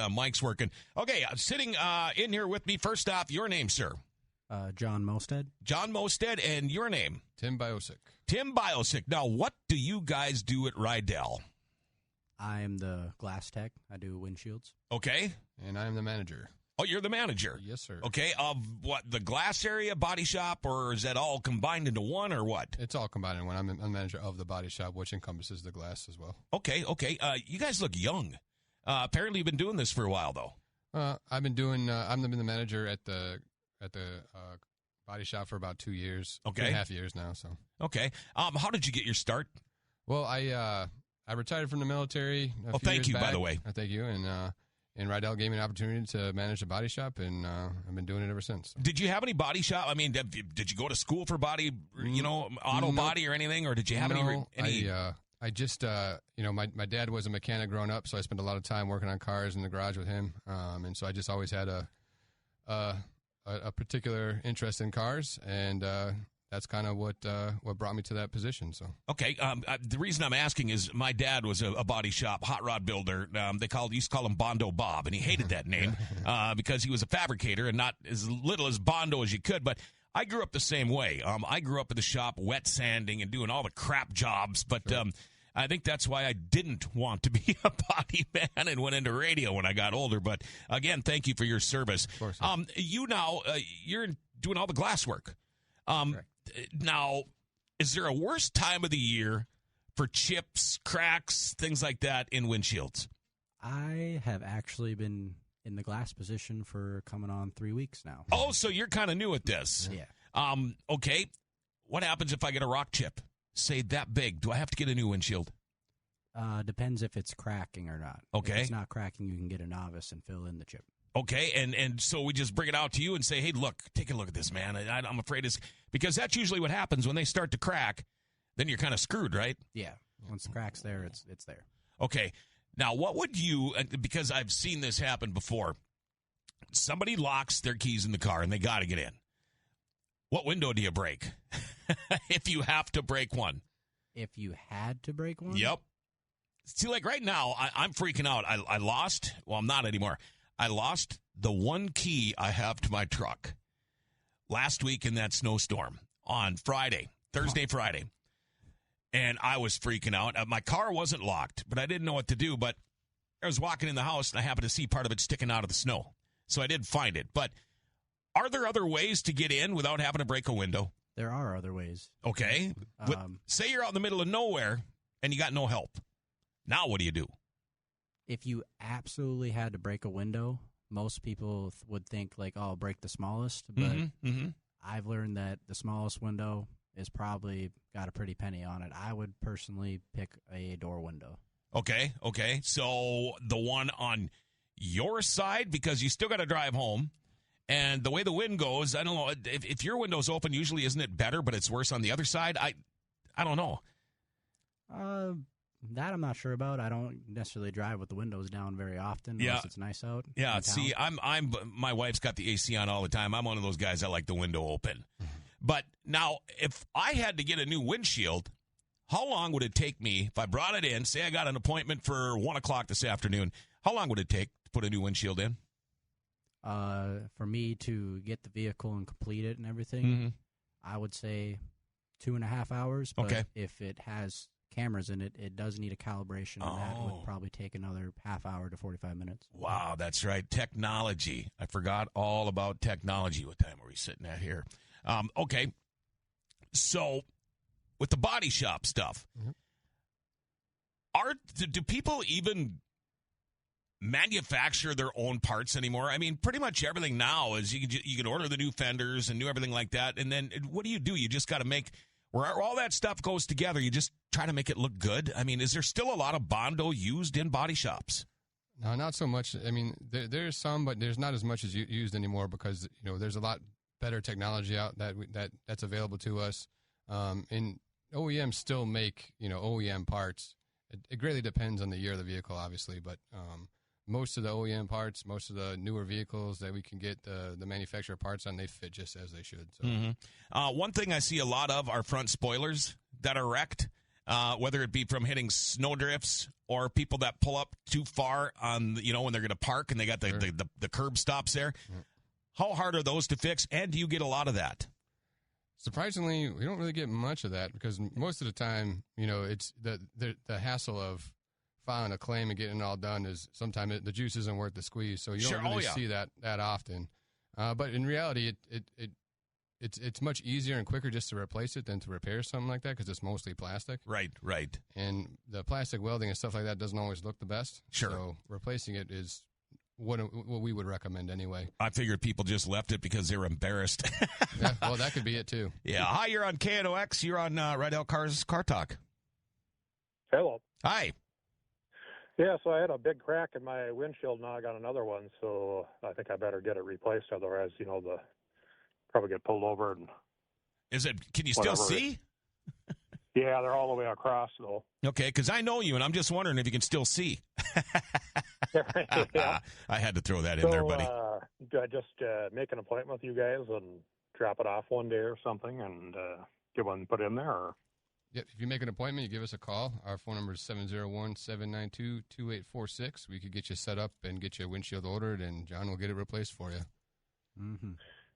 Mike's working. Okay, sitting in here with me. First off, your name, sir? John Mosted. John Mosted, and your name? Tim Biosic. Tim Biosic. Now, what do you guys do at Rydell? I am the glass tech. I do windshields. Okay. And I am the manager. Oh, you're the manager? Yes, sir. Okay, of what, the glass area, body shop, or is that all combined into one, or what? It's all combined in one. I'm the manager of the body shop, which encompasses the glass as well. Okay. You guys look young. Apparently, you've been doing this for a while, though. I've been doing. I've been the manager at the body shop for about 2 years. Okay. 2.5 years now. So. Okay. How did you get your start? Well, I retired from the military. Thank you, back. by the way. Thank you, and Rydell gave me an opportunity to manage the body shop, and I've been doing it ever since. So. Did you have any body shop? I mean, did you go to school for body, auto body or anything, or did you have any? I just, my dad was a mechanic growing up, so I spent a lot of time working on cars in the garage with him, and so I just always had a particular interest in cars, and that's kind of what brought me to that position. So okay, the reason I'm asking is my dad was a body shop hot rod builder. Used to call him Bondo Bob, and he hated that name because he was a fabricator and not as little as Bondo as you could. But I grew up the same way. I grew up in the shop, wet sanding and doing all the crap jobs. But sure. I think that's why I didn't want to be a body man and went into radio when I got older. But again, thank you for your service. Of course. You're doing all the glass work. Now, is there a worse time of the year for chips, cracks, things like that in windshields? I have actually been in the glass position for coming on 3 weeks now. Oh, so you're kind of new at this. Yeah. Okay. What happens if I get a rock chip, say that big? Do I have to get a new windshield? Depends if it's cracking or not. Okay. If it's not cracking, you can get a novice and fill in the chip. Okay, and so we just bring it out to you and say, hey, look, take a look at this, man. I'm afraid it's – because that's usually what happens when they start to crack, then you're kind of screwed, right? Yeah. Once the crack's there, it's there. Okay. Now, what would you – because I've seen this happen before. Somebody locks their keys in the car, and they got to get in. What window do you break if you have to break one? If you had to break one? Yep. See, like right now, I'm freaking out. I lost – well, I'm not anymore. I lost the one key I have to my truck last week in that snowstorm on Thursday, Friday. And I was freaking out. My car wasn't locked, but I didn't know what to do. But I was walking in the house, and I happened to see part of it sticking out of the snow. So I did find it. But are there other ways to get in without having to break a window? There are other ways. Okay. Say you're out in the middle of nowhere, and you got no help. Now what do you do? If you absolutely had to break a window, most people would think, like, oh, I'll break the smallest. But I've learned that the smallest window is probably got a pretty penny on it. I would personally pick a door window. Okay. So the one on your side, because you still got to drive home, and the way the wind goes, I don't know. If your window's open, usually isn't it better, but it's worse on the other side? I don't know. That I'm not sure about. I don't necessarily drive with the windows down very often unless it's nice out. Yeah, see, my wife's got the AC on all the time. I'm one of those guys that like the window open. But now, if I had to get a new windshield, how long would it take me if I brought it in? Say I got an appointment for 1 o'clock this afternoon. How long would it take to put a new windshield in? For me to get the vehicle and complete it and everything, I would say 2.5 hours. But if it has cameras in it, it does need a calibration, and that would probably take another half hour to 45 minutes. Wow, that's right. Technology. I forgot all about technology. What time are we sitting at here? Okay. So with the body shop stuff, do people even manufacture their own parts anymore? I mean, pretty much everything now is you can order the new fenders and new everything like that, and then what do? You just got to make where all that stuff goes together. You just try to make it look good. I mean, is there still a lot of Bondo used in body shops? No, not so much. I mean, there's some, but there's not as much as used anymore because there's a lot better technology out that's available to us. And OEMs still make OEM parts. It greatly depends on the year of the vehicle, obviously, but most of the OEM parts, most of the newer vehicles that we can get the manufacturer parts on, they fit just as they should. So. One thing I see a lot of are front spoilers that are wrecked. whether it be from hitting snow drifts or people that pull up too far on, when they're going to park and they got the curb stops there. Mm. How hard are those to fix, and do you get a lot of that? Surprisingly, we don't really get much of that because most of the time, it's the hassle of filing a claim and getting it all done is sometimes the juice isn't worth the squeeze. So you don't really see that often. But in reality, it's much easier and quicker just to replace it than to repair something like that because it's mostly plastic. Right. And the plastic welding and stuff like that doesn't always look the best. Sure. So replacing it is what we would recommend anyway. I figured people just left it because they were embarrassed. Yeah, well, that could be it too. Yeah. Hi, you're on KNOX. You're on Rydell Car Talk. Hello. Hi. Yeah, so I had a big crack in my windshield. Now I got another one, so I think I better get it replaced. Otherwise, the probably get pulled over. And can you still see? Yeah, they're all the way across, though. Okay, because I know you, and I'm just wondering if you can still see. Yeah. I had to throw that in there, buddy. Do I just make an appointment with you guys and drop it off one day or something and get one put in there? Or? Yep, if you make an appointment, you give us a call. Our phone number is 701-792-2846. We could get you set up and get your windshield ordered, and John will get it replaced for you. Mm-hmm.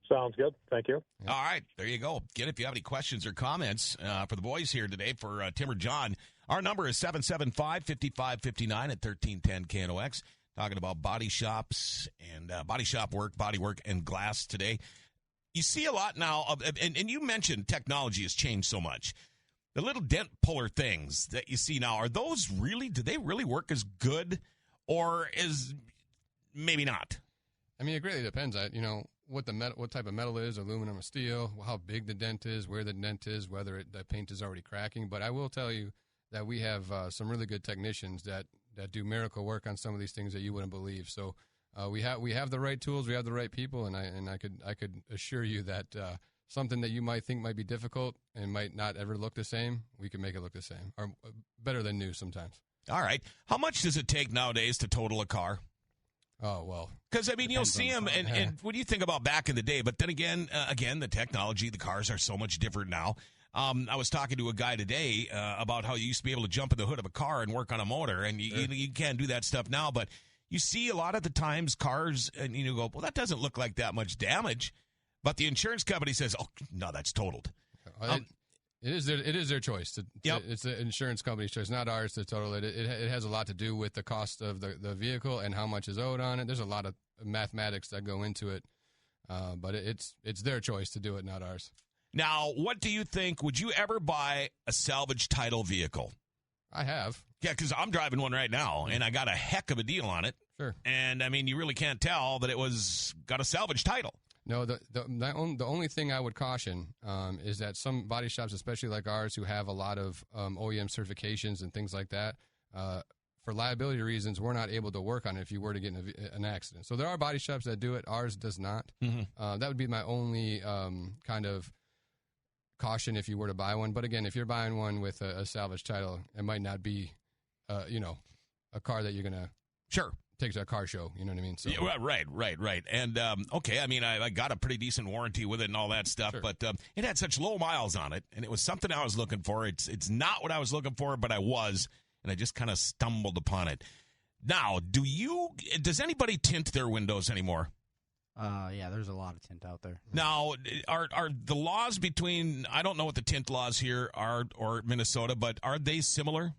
Sounds good. Thank you. Yep. All right. There you go. Again, if you have any questions or comments for the boys here today, for Tim or John, our number is 775-5559 at 1310 KNOX. Talking about body shops and body shop work, body work, and glass today. You see a lot now, and you mentioned technology has changed so much. The little dent puller things that you see now, do they really work as good, or is maybe not? I mean, it greatly depends on, what type of metal is, aluminum or steel, how big the dent is, where the dent is, whether the paint is already cracking. But I will tell you that we have some really good technicians that do miracle work on some of these things that you wouldn't believe. So we have the right tools, we have the right people, and I could assure you that something that you might think might be difficult and might not ever look the same, we can make it look the same, or better than new sometimes. All right. How much does it take nowadays to total a car? Oh, well. Because, you'll see them, and what do you think about back in the day? But then again, the technology, the cars are so much different now. I was talking to a guy today about how you used to be able to jump in the hood of a car and work on a motor, and you can't do that stuff now. But you see a lot of the times cars, and you go, well, that doesn't look like that much damage. But the insurance company says, oh, no, that's totaled. It is their choice. It's the insurance company's choice, not ours to total it. It has a lot to do with the cost of the vehicle and how much is owed on it. There's a lot of mathematics that go into it, but it's their choice to do it, not ours. Now, what do you think? Would you ever buy a salvage title vehicle? I have. Yeah, because I'm driving one right now, and I got a heck of a deal on it. Sure. And, you really can't tell that it got a salvage title. No, the only thing I would caution is that some body shops, especially like ours, who have a lot of OEM certifications and things like that, for liability reasons, we're not able to work on it if you were to get in an accident. So there are body shops that do it. Ours does not. Mm-hmm. That would be my only kind of caution if you were to buy one. But again, if you're buying one with a salvage title, it might not be, a car that you're going to take to a car show. You know what I mean? So. Yeah, right. And, okay, I got a pretty decent warranty with it and all that stuff, sure. But it had such low miles on it, and it was something I was looking for. It's not what I was looking for, but I was, and I just kind of stumbled upon it. Now, does anybody tint their windows anymore? Yeah, there's a lot of tint out there. Now, are the laws between, I don't know what the tint laws here are, or Minnesota, but are they similar?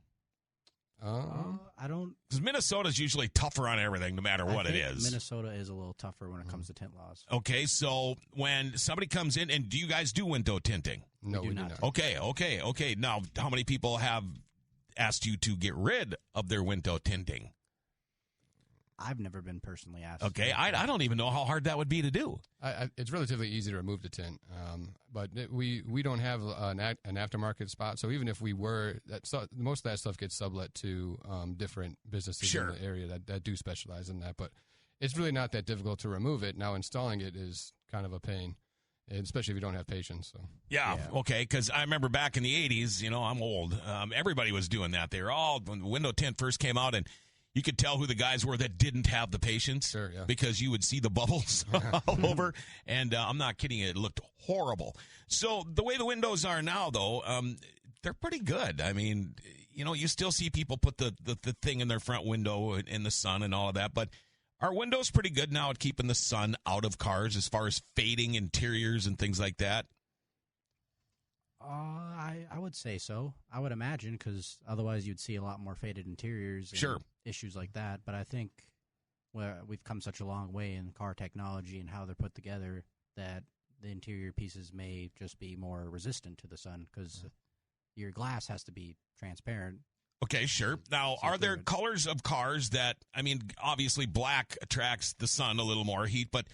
I don't. Because Minnesota's usually tougher on everything, no matter what it is. Minnesota is a little tougher when it comes to tint laws. Okay, so when somebody comes in, and do you guys do window tinting? No, we do not. Okay. Now, how many people have asked you to get rid of their window tinting? I've never been personally asked. Okay, I don't even know how hard that would be to do. It's relatively easy to remove the tint, but we don't have an aftermarket spot. So even if we were, most of that stuff gets sublet to different businesses in the area that do specialize in that. But it's really not that difficult to remove it. Now installing it is kind of a pain, especially if you don't have patience. So. Yeah. Okay, because I remember back in the 80s, I'm old, everybody was doing that. They were all, when the window tint first came out, and you could tell who the guys were that didn't have the patience, because you would see the bubbles all over. And I'm not kidding you, it looked horrible. So the way the windows are now, though, they're pretty good. I mean, you still see people put the thing in their front window in the sun and all of that, but are windows pretty good now at keeping the sun out of cars as far as fading interiors and things like that? I would say so. I would imagine, because otherwise you'd see a lot more faded interiors and issues like that. But I think we've come such a long way in car technology and how they're put together that the interior pieces may just be more resistant to the sun, because your glass has to be transparent. Okay, sure. Now, are there colors of cars that, I mean, obviously black attracts the sun a little more heat, but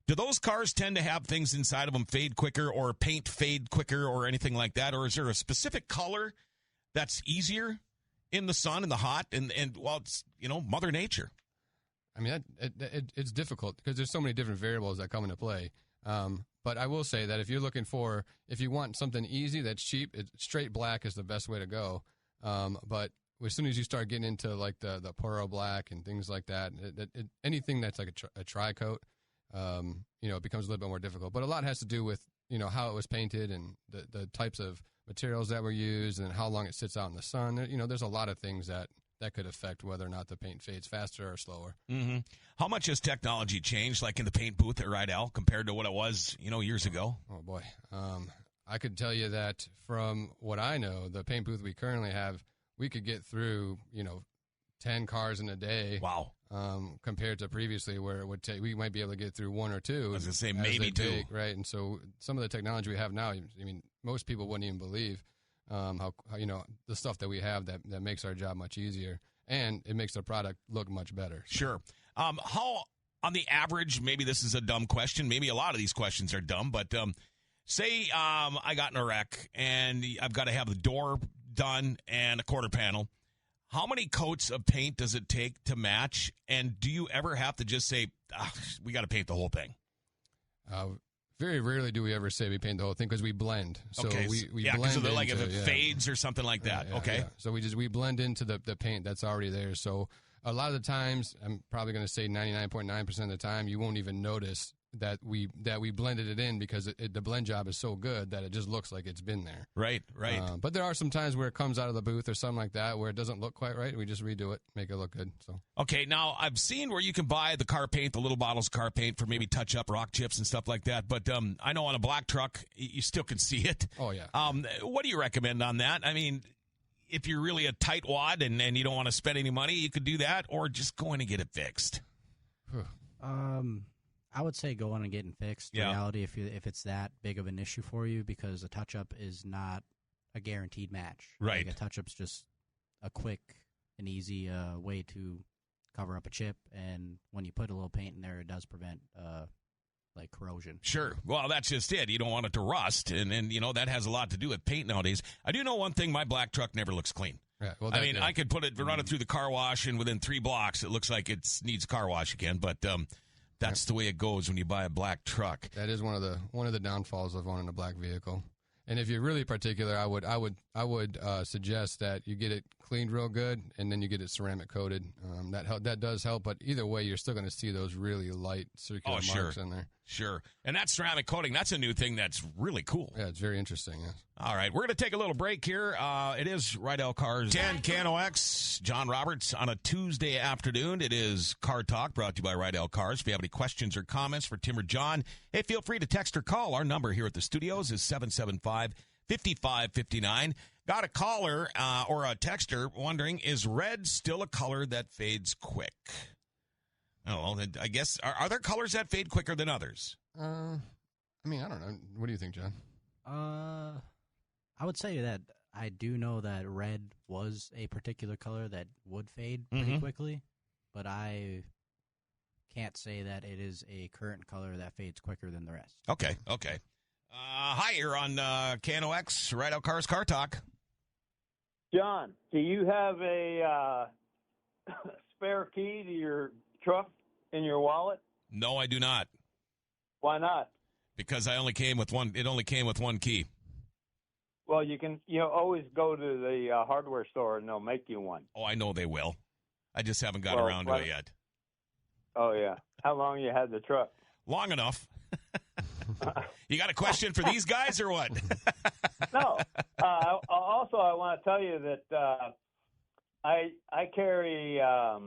do those cars tend to have things inside of them fade quicker or paint fade quicker or anything like that? Or is there a specific color that's easier in the sun and the hot and well, it's, Mother Nature? I mean, it's difficult because there's so many different variables that come into play. But I will say that if you want something easy that's cheap, straight black is the best way to go. But as soon as you start getting into like the Puro black and things like that, anything that's like a tri-coat, it becomes a little bit more difficult. But a lot has to do with, how it was painted and the types of materials that were used and how long it sits out in the sun. There's a lot of things that could affect whether or not the paint fades faster or slower. Mm-hmm. How much has technology changed, like in the paint booth at Rydell, compared to what it was, years ago? Oh, boy. I could tell you that from what I know, the paint booth we currently have, we could get through, 10 cars in a day. Wow. Compared to previously where it would take, we miuld be able to get through one or two. I was going to say maybe two. Right. And so some of the technology we have now, I mean, most people wouldn't even believe how the stuff that we have that makes our job much easier, and it makes the product look much better. So. Sure. How, on the average, maybe this is a dumb question, maybe a lot of these questions are dumb, but say I got in a wreck and I've got to have the door done and a quarter panel. How many coats of paint does it take to match? And do you ever have to just say, we got to paint the whole thing? Very rarely do we ever say we paint the whole thing because we blend. So okay. we blend into, like if it fades or something like that. Okay. Yeah. So we blend into the paint that's already there. So a lot of the times, I'm probably going to say 99.9% of the time, you won't even notice that we blended it in because the blend job is so good that it just looks like it's been there. Right. But there are some times where it comes out of the booth or something like that where it doesn't look quite right. We just redo it, make it look good. So okay, now I've seen where you can buy the car paint, the little bottles of car paint for maybe touch-up rock chips and stuff like that. But I know on a black truck, you still can see it. Oh, yeah. What do you recommend on that? I mean, if you're really a tightwad and you don't want to spend any money, you could do that, or just go in and get it fixed. I would say go on and get it fixed. In reality, if it's that big of an issue for you, because a touch-up is not a guaranteed match. Right. Like a touch-up's just a quick and easy way to cover up a chip, and when you put a little paint in there, it does prevent like corrosion. Sure. Well, that's just it. You don't want it to rust, and that has a lot to do with paint nowadays. I do know one thing: my black truck never looks clean. Yeah, well, I could run it through the car wash, and within 3 blocks, it looks like it needs car wash again. But that's the way it goes when you buy a black truck. That is one of the downfalls of owning a black vehicle. And if you're really particular, I would suggest that you get it cleaned real good, and then you get it ceramic coated. That does help, but either way, you're still going to see those really light circular marks in there. Sure. And that ceramic coating, that's a new thing that's really cool. Yeah, it's very interesting. Yes. All right, we're going to take a little break here. It is Rydell Cars 10 Cano X. John Roberts on a Tuesday afternoon. It is Car Talk brought to you by Rydell Cars. If you have any questions or comments for Tim or John, hey, feel free to text or call. Our number here at the studios is 775-5559. Got a caller or a texter wondering, is red still a color that fades quick? Oh, well, I guess, are there colors that fade quicker than others? I mean, I don't know. What do you think, John? I would say that I do know that red was a particular color that would fade pretty quickly, but I can't say that it is a current color that fades quicker than the rest. Okay. Hi, you're on Cano X, Rydell Cars Car Talk. John, do you have a spare key to your truck in your wallet? No, I do not. Why not? Because I only came with one. It only came with one key. Well, you can always go to the hardware store and they'll make you one. Oh, I know they will. I just haven't got around to it yet. Oh yeah. How long you had the truck? Long enough. You got a question for these guys or what? No. Also, I want to tell you that I carry a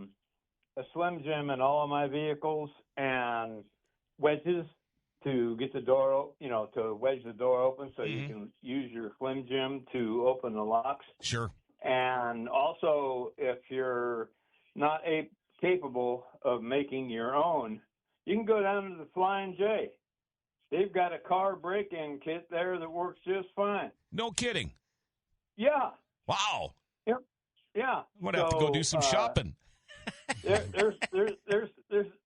Slim Jim in all of my vehicles and wedges to get the door, to wedge the door open so you can use your Slim Jim to open the locks. Sure. And also, if you're not capable of making your own, you can go down to the Flying J. They've got a car break-in kit there that works just fine. No kidding. Yeah. Wow. Yep. Yeah. I'm gonna have to go do some shopping. There's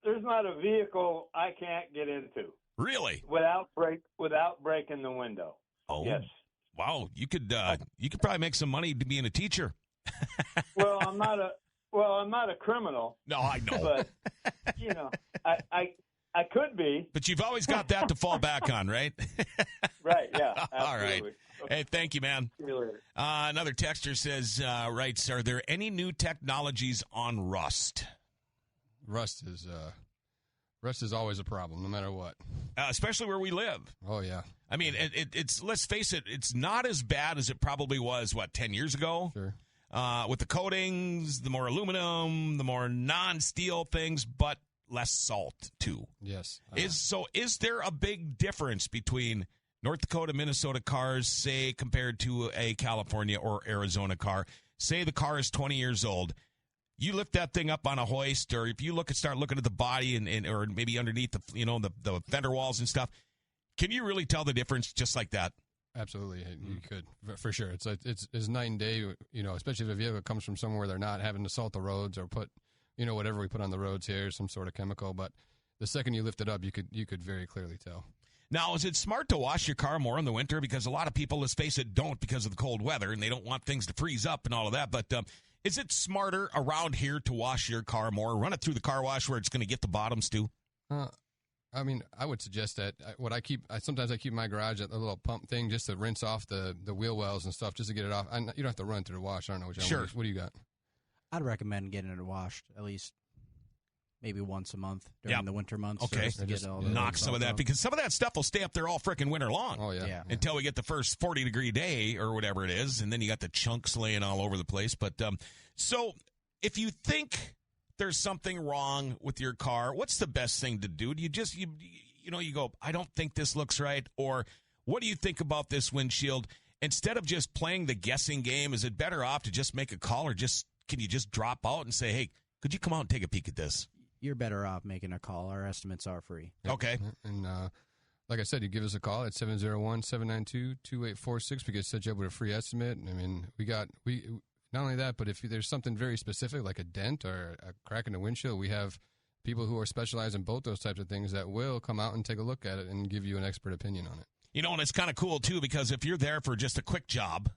not a vehicle I can't get into. Really? Without breaking the window. Oh. Yes. Wow. You could probably make some money being a teacher. Well, I'm not a criminal. No, I know. But I could be. But you've always got that to fall back on, right? Right, yeah. Absolutely. All right. Hey, thank you, man. See you later. Another texter says, writes, are there any new technologies on Rust? Rust is always a problem, no matter what. Especially where we live. Oh, yeah. I mean, it's let's face it, it's not as bad as it probably was, 10 years ago? Sure. With the coatings, the more aluminum, the more non-steel things, but less salt, too. Yes. Is there a big difference between North Dakota, Minnesota cars, say, compared to a California or Arizona car? Say the car is 20 years old. You lift that thing up on a hoist, or if you start looking at the body and or maybe underneath the fender walls and stuff, can you really tell the difference just like that? Absolutely, you could for sure. It's night and day. Especially if a vehicle comes from somewhere they're not having to salt the roads or put, whatever we put on the roads here, some sort of chemical. But the second you lift it up, you could very clearly tell. Now, is it smart to wash your car more in the winter? Because a lot of people, let's face it, don't because of the cold weather, and they don't want things to freeze up and all of that. But is it smarter around here to wash your car more? Run it through the car wash where it's going to get the bottoms too? I mean, I would suggest that sometimes I keep my garage at a little pump thing just to rinse off the wheel wells and stuff just to get it off. You don't have to run through the wash. I don't know which Sure. What do you got? I'd recommend getting it washed at least maybe once a month during the winter months. Okay. To get all knock some of that, because some of that stuff will stay up there all freaking winter long. Oh, yeah. Until we get the first 40-degree day or whatever it is, and then you got the chunks laying all over the place. But so if you think there's something wrong with your car, what's the best thing to do? Do you just you go, I don't think this looks right, or what do you think about this windshield? Instead of just playing the guessing game, is it better off to just make a call, or can you just drop out and say, hey, could you come out and take a peek at this? You're better off making a call. Our estimates are free. Okay. And like I said, you give us a call at 701-792-2846. We can set you up with a free estimate. I mean, we not only that, but if there's something very specific like a dent or a crack in the windshield, we have people who are specialized in both those types of things that will come out and take a look at it and give you an expert opinion on it. And it's kind of cool, too, because if you're there for just a quick job,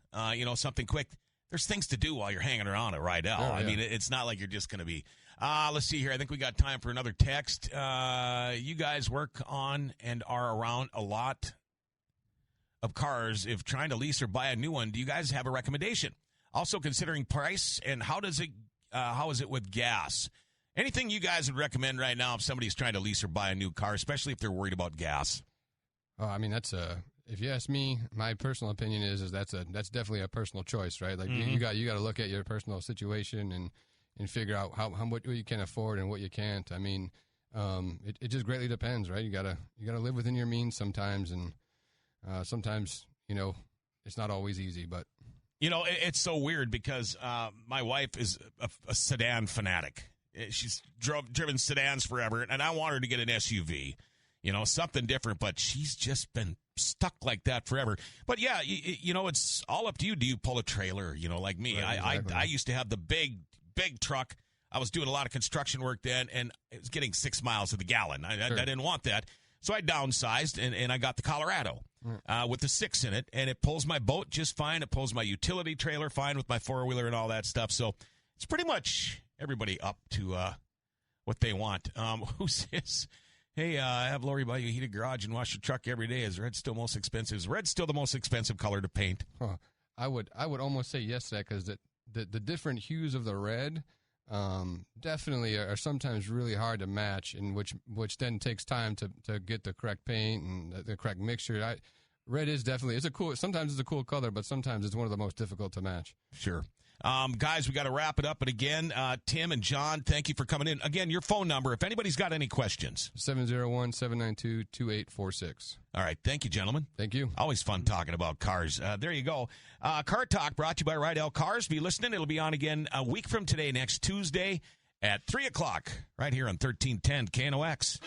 something quick, there's things to do while you're hanging around at Rydell. Oh, yeah. I mean, it's not like you're just going to be, let's see here. I think we got time for another text. You guys work on and are around a lot of cars. If trying to lease or buy a new one, do you guys have a recommendation? Also considering price, and how is it with gas? Anything you guys would recommend right now if somebody's trying to lease or buy a new car, especially if they're worried about gas? Oh, I mean, if you ask me, my personal opinion is that's definitely a personal choice, right? Like you got to look at your personal situation and figure out what you can afford and what you can't. I mean, it just greatly depends, right? You gotta live within your means sometimes, and sometimes it's not always easy, but. It's so weird because my wife is a sedan fanatic. She's driven sedans forever, and I want her to get an SUV, something different, but she's just been stuck like that forever. But, yeah, it's all up to you. Do you pull a trailer, like me? Right, exactly. I used to have the big truck. I was doing a lot of construction work then, and it was getting 6 miles to the gallon. I didn't want that. So I downsized, and I got the Colorado with the 6 in it, and it pulls my boat just fine. It pulls my utility trailer fine with my four-wheeler and all that stuff. So it's pretty much everybody up to what they want. Who says, hey, have Lori buy you a heated garage and wash your truck every day? Is red still most expensive? Is red still the most expensive color to paint? I would almost say yes to that, because the different hues of the red definitely are sometimes really hard to match, and which then takes time to get the correct paint and the correct mixture. Red is definitely sometimes it's a cool color, but sometimes it's one of the most difficult to match. Sure. Guys, we got to wrap it up. But again, Tim and John, thank you for coming in. Again, your phone number, if anybody's got any questions. 701-792-2846. All right. Thank you, gentlemen. Thank you. Always fun talking about cars. There you go. Car Talk brought to you by Rydell Cars. Be listening. It'll be on again a week from today, next Tuesday at 3 o'clock, right here on 1310 KNOX.